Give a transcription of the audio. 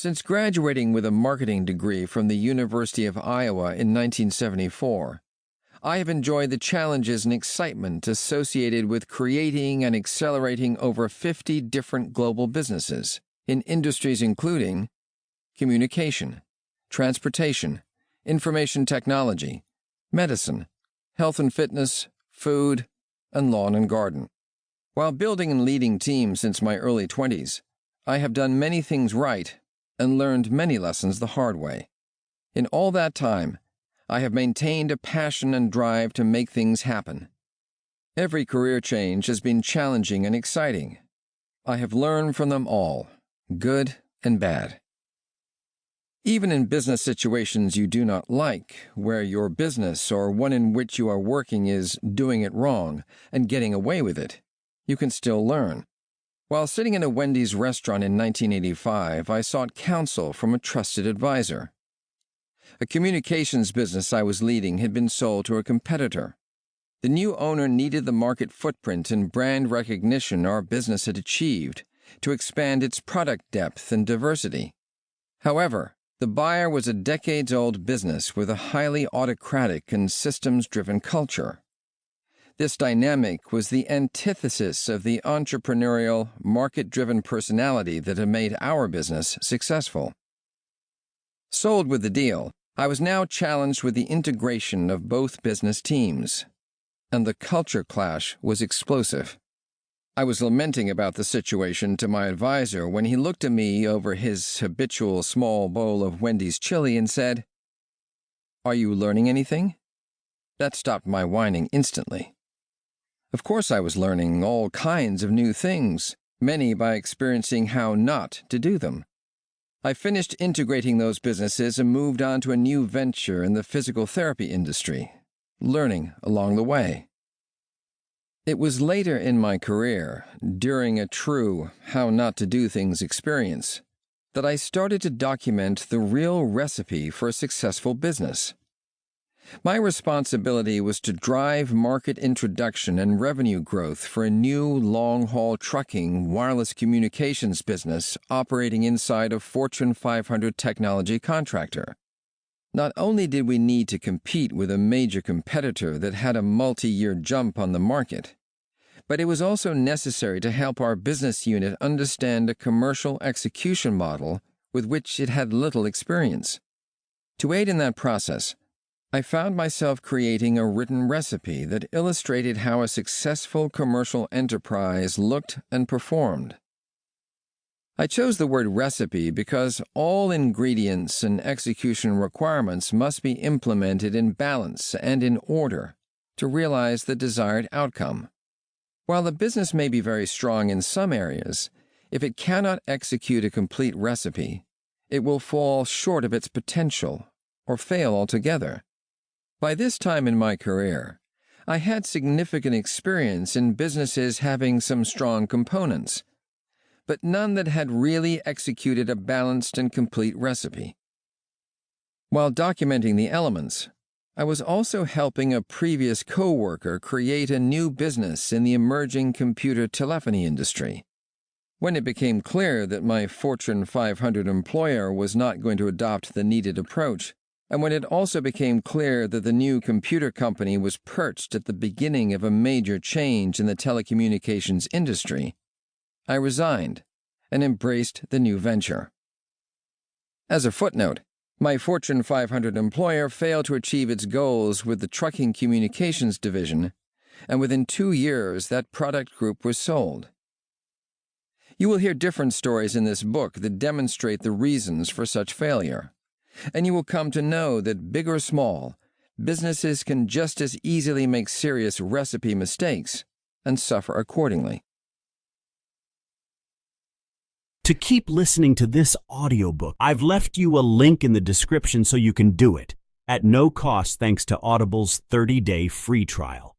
Since graduating with a marketing degree from the University of Iowa in 1974, I have enjoyed the challenges and excitement associated with creating and accelerating over 50 different global businesses in industries including communication, transportation, information technology, medicine, health and fitness, food, and lawn and garden. While building and leading teams since my early 20s, I have done many things right and learned many lessons the hard way. In all that time, I have maintained a passion and drive to make things happen. Every career change has been challenging and exciting. I have learned from them all, good and bad. Even in business situations you do not like, where your business or one in which you are working is doing it wrong and getting away with it, you can still learn. While sitting in a Wendy's restaurant in 1985, I sought counsel from a trusted advisor. A communications business I was leading had been sold to a competitor. The new owner needed the market footprint and brand recognition our business had achieved to expand its product depth and diversity. However, the buyer was a decades-old business with a highly autocratic and systems-driven culture. This dynamic was the antithesis of the entrepreneurial, market-driven personality that had made our business successful. Sold with the deal, I was now challenged with the integration of both business teams, and the culture clash was explosive. I was lamenting about the situation to my advisor when he looked at me over his habitual small bowl of Wendy's chili and said, "Are you learning anything?" That stopped my whining instantly. Of course I was learning all kinds of new things, many by experiencing how not to do them. I finished integrating those businesses and moved on to a new venture in the physical therapy industry, learning along the way. It was later in my career, during a true how-not-to-do-things experience, that I started to document the real recipe for a successful business. My responsibility was to drive market introduction and revenue growth for a new long-haul trucking wireless communications business operating inside a Fortune 500 technology contractor. Not only did we need to compete with a major competitor that had a multi-year jump on the market, but it was also necessary to help our business unit understand a commercial execution model with which it had little experience. To aid in that process, I found myself creating a written recipe that illustrated how a successful commercial enterprise looked and performed. I chose the word recipe because all ingredients and execution requirements must be implemented in balance and in order to realize the desired outcome. While the business may be very strong in some areas, if it cannot execute a complete recipe, it will fall short of its potential or fail altogether. By this time in my career, I had significant experience in businesses having some strong components, but none that had really executed a balanced and complete recipe. While documenting the elements, I was also helping a previous co-worker create a new business in the emerging computer telephony industry. When it became clear that my Fortune 500 employer was not going to adopt the needed approach, and when it also became clear that the new computer company was perched at the beginning of a major change in the telecommunications industry, I resigned and embraced the new venture. As a footnote, my Fortune 500 employer failed to achieve its goals with the trucking communications division, and within 2 years that product group was sold. You will hear different stories in this book that demonstrate the reasons for such failure, and you will come to know that, big or small, businesses can just as easily make serious recipe mistakes and suffer accordingly. To keep listening to this audiobook, I've left you a link in the description so you can do it, at no cost thanks to Audible's 30-day free trial.